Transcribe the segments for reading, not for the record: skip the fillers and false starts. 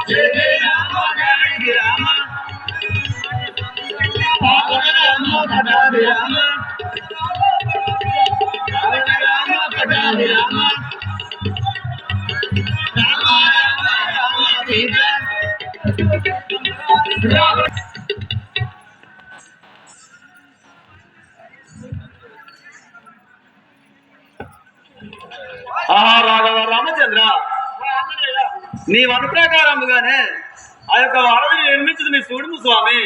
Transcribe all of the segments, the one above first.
జయ జయ రామ జానకి రామ రావణ రామ పటాభి రామ రావణ రామ పటాభి రామ రామ రామ రామ సీత రాఘవ రామచంద్ర, నీ వన ప్రకారముగానే ఆ యొక్క వారధిని నిర్మించింది మీ చూడుము స్వామి.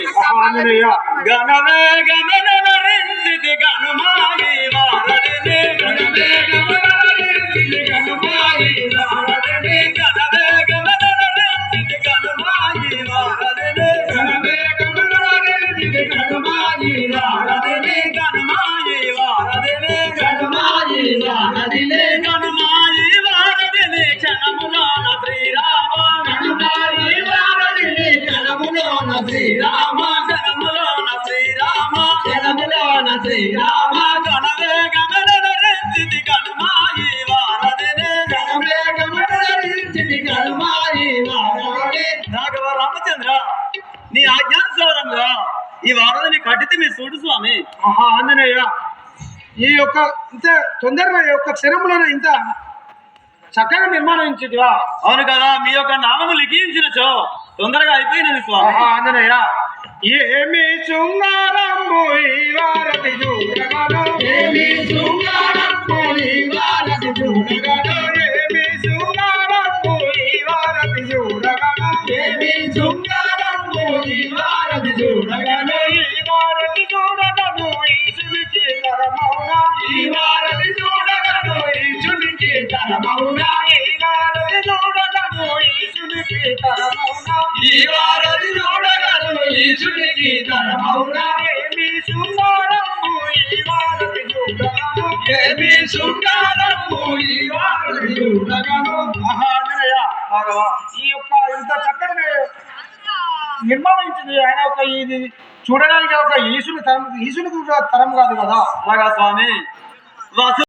గణమే గమనరించితి గణమాయి వారధిని గణమే గమనరించితి గణమాయి వారధిని గణమే గమనరించితి గణమాయి వారధిని గణమే గమనరించితి గణమాయి వారధిని గణమాయి వారధిని గణమాయి వారధిని గణమాయి వారధిని క్షణములాన శ్రీరామ గణమాయి వారధిని క్షణములోన శ్రీరామ జనములోన శ్రీరామ జనములోన శ్రీరామ గణమే గమనరించితి గణమాయి వారధిని గణమే గమనరించితి గణమాయి వారధిని. రాఘవ రామచంద్ర, నీ ఆజ్ఞానుసారంగా ఈ వారధిని కట్టితే మీ చూడు స్వామి. ఆంజనేయ, ఈ యొక్క ఇంత తొందరగా ఈ యొక్క క్షణంలోనే ఇంత చక్కగా నిర్మాణించిదివా? అవును కదా, మీ యొక్క నామము లిఖించినచో తొందరగా అయిపోయినది స్వామి. ఆంజనేయ, ఏమి శృంగారంబు ఈ వారధి చూడగను, ఏమి శృంగారంబు ఈ వారధి చూడగను, ఏమి శృంగారంబు ఈ వారధి చూడగను, ఏమి శృంగారంబు ఈ వారధి చూడగను, ఈ వారధి చూడగను ఈశునికి తరమౌనా, ఈ వారధి చూడగను ఈశునికి తరమౌనా, ఈ వారధి చూడగను ఈశునికి తరమౌనా, ఈ వారధి చూడగను ఈశునికి తరమౌనా, ఏమి శృంగారంబు ఈ వారధి చూడగను, ఏమి శృంగారంబు ఈ వారధి చూడగను. ఆంజనేయ, ఈ యొక్క ఇంత చక్కని నిర్మాణించింది ఆయన ఒక ఇది చూడడానికి ఒక ఈశుని తరం కాదు కదా. అలాగా స్వామి.